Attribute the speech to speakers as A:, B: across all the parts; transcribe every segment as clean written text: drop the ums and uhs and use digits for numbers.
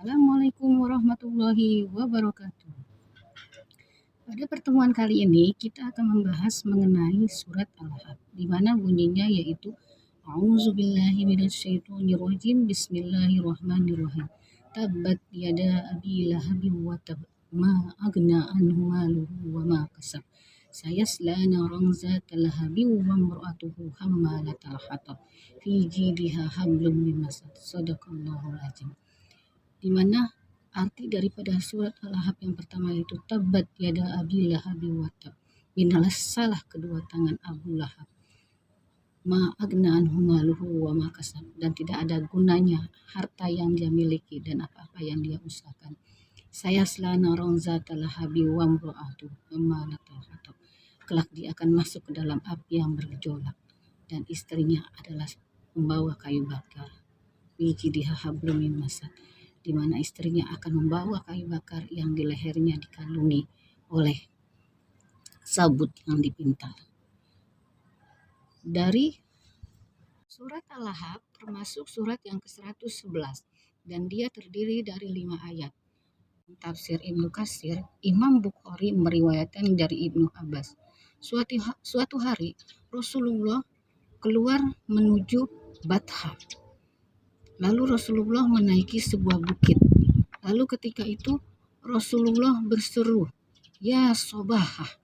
A: Assalamualaikum warahmatullahi wabarakatuh. Pada pertemuan kali ini kita akan membahas mengenai surat Al-Ahqaf, di mana bunyinya yaitu A'udzubillahi minasyaitonirrajim. Bismillahirrahmanirrahim. Tabbat yada abi lahabin wa tab, ma agna anhu maluhu wa ma kasab. Sayasla naran zata lahabin wa imra'atuhu hammalatal hatab. Fi jidha hablum min masad. Shadaqallahul azim. Di mana arti daripada surat Al-Ahqaf yang pertama itu tabat yada abi lahabi watab, binalah salah kedua tangan Abu Lahab, ma agna anhu maluhu wa ma kasab, dan tidak ada gunanya harta yang dia miliki dan apa-apa yang dia usahakan. Saya selana ronzata lahabi wa mro'atu amalatul hatab, kelak dia akan masuk ke dalam api yang bergejolak dan istrinya adalah membawa kayu bakar. Wijidiha hablum min masad, di mana istrinya akan membawa kayu bakar yang di lehernya dikalungi oleh sabut yang dipintal. Dari surat Al-Ahqaf termasuk surat yang ke-111 dan dia terdiri dari 5 ayat. Tafsir Ibnu Katsir, Imam Bukhari meriwayatkan dari Ibnu Abbas. Suatu hari Rasulullah keluar menuju Batha. Lalu Rasulullah menaiki sebuah bukit. Lalu ketika itu Rasulullah berseru, "Ya Sobahah."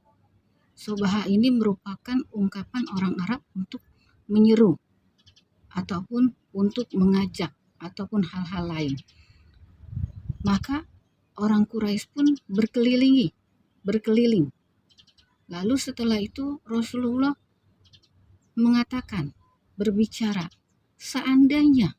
A: Sobahah ini merupakan ungkapan orang Arab untuk menyeru ataupun untuk mengajak ataupun hal-hal lain. Maka orang Quraisy pun berkeliling. Lalu setelah itu Rasulullah mengatakan, berbicara, "Seandainya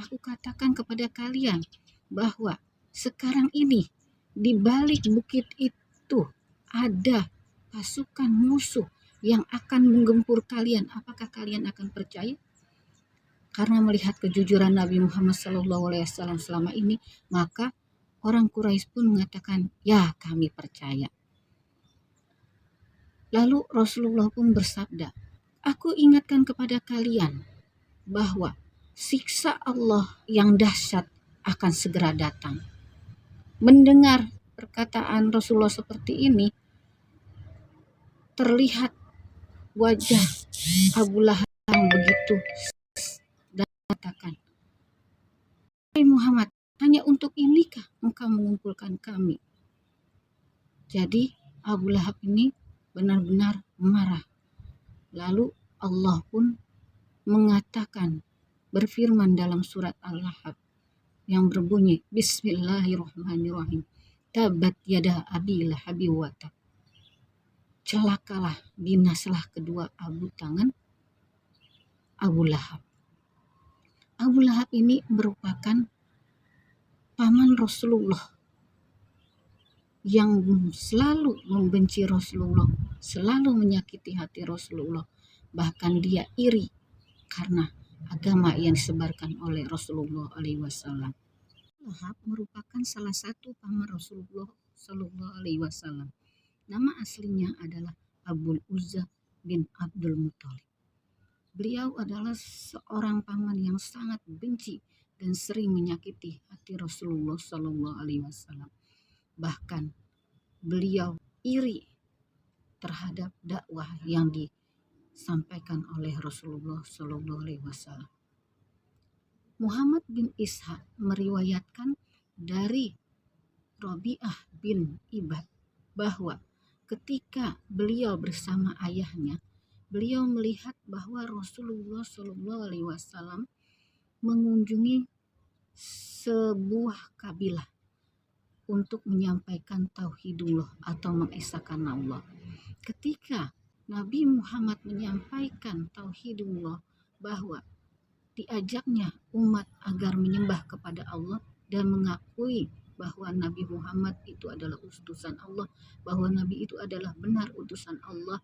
A: aku katakan kepada kalian bahwa sekarang ini di balik bukit itu ada pasukan musuh yang akan menggempur kalian, apakah kalian akan percaya?" Karena melihat kejujuran Nabi Muhammad SAW selama ini, maka orang Quraisy pun mengatakan, "Ya, kami percaya." Lalu Rasulullah pun bersabda, "Aku ingatkan kepada kalian bahwa siksa Allah yang dahsyat akan segera datang." Mendengar perkataan Rasulullah seperti ini, terlihat wajah Abu Lahab yang begitu dan mengatakan, "Hai Muhammad, hanya untuk inikah engkau mengumpulkan kami?" Jadi Abu Lahab ini benar-benar marah. Lalu Allah pun mengatakan, berfirman dalam surat Al-Ahqaf yang berbunyi, Bismillahirrahmanirrahim. Tabat yada abi lahabi wa tab. Celakalah, binaslah kedua tangan Abu Lahab. Abu Lahab ini merupakan paman Rasulullah yang selalu membenci Rasulullah, selalu menyakiti hati Rasulullah. Bahkan dia iri karena agama yang disebarkan oleh Rasulullah SAW. Lahab merupakan salah satu paman Rasulullah SAW. Nama aslinya adalah Abul Uzza bin Abdul Muthalib. Beliau adalah seorang paman yang sangat benci dan sering menyakiti hati Rasulullah SAW. Bahkan beliau iri terhadap dakwah yang disampaikan oleh Rasulullah SAW. Muhammad bin Ishaq meriwayatkan dari Rabi'ah bin Ibad bahwa ketika beliau bersama ayahnya, beliau melihat bahwa Rasulullah SAW mengunjungi sebuah kabilah untuk menyampaikan tauhidullah atau mengesahkan Allah. Ketika Nabi Muhammad menyampaikan tauhidullah, bahwa diajaknya umat agar menyembah kepada Allah dan mengakui bahwa Nabi Muhammad itu adalah utusan Allah, bahwa Nabi itu adalah benar utusan Allah,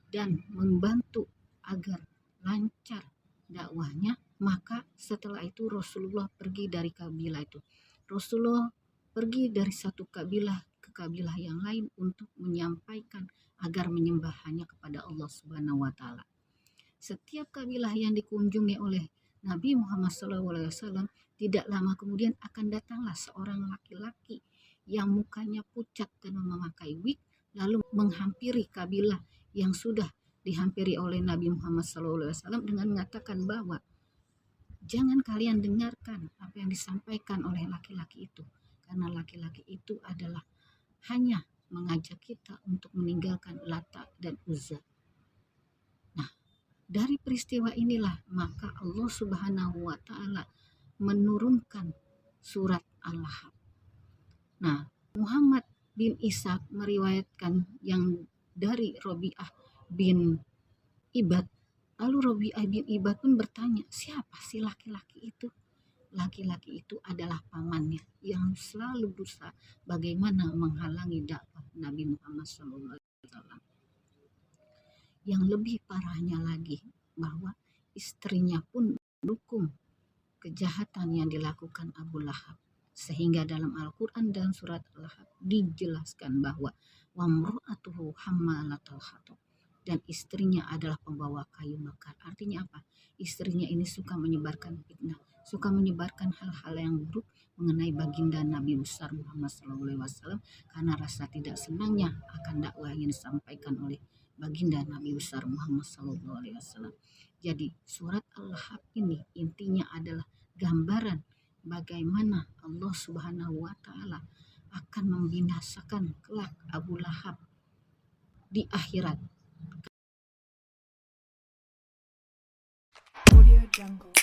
A: dan membantu agar lancar dakwahnya, maka setelah itu Rasulullah pergi dari kabilah itu. Rasulullah pergi dari satu kabilah ke kabilah yang lain untuk menyampaikan agar menyembah hanya kepada Allah Subhanahu wa taala. Setiap kabilah yang dikunjungi oleh Nabi Muhammad SAW, Tidak lama kemudian akan datanglah seorang laki-laki yang mukanya pucat dan memakai wig, lalu menghampiri kabilah yang sudah dihampiri oleh Nabi Muhammad SAW dengan mengatakan bahwa jangan kalian dengarkan apa yang disampaikan oleh laki-laki itu, karena laki-laki itu adalah hanya mengajak kita untuk meninggalkan Lata dan Uzza. Nah, dari peristiwa inilah maka Allah Subhanahu wa taala menurunkan surat Al-Lahab. Nah, Muhammad bin Ishaq meriwayatkan yang dari Robi'ah bin Ibad. Lalu Robi'ah bin Ibad pun bertanya, siapa sih laki-laki itu? Laki-laki itu adalah pamannya yang selalu berusaha bagaimana menghalangi dakwah Nabi Muhammad SAW. Yang lebih parahnya lagi, bahwa istrinya pun mendukung kejahatan yang dilakukan Abu Lahab. Sehingga dalam Al-Quran dan surat Al-Lahab dijelaskan bahwa wamru'atuhu hammalatal hatab, dan istrinya adalah pembawa kayu bakar. Artinya apa? Istrinya ini suka menyebarkan fitnah, suka menyebarkan hal-hal yang buruk mengenai baginda Nabi besar Muhammad SAW, karena rasa tidak senangnya akan dakwah yang disampaikan oleh baginda Nabi besar Muhammad SAW. Jadi surat Al-Lahab ini intinya adalah gambaran bagaimana Allah Subhanahu wa taala akan membinasakan kelak Abu Lahab di akhirat.
B: Audio Jungle.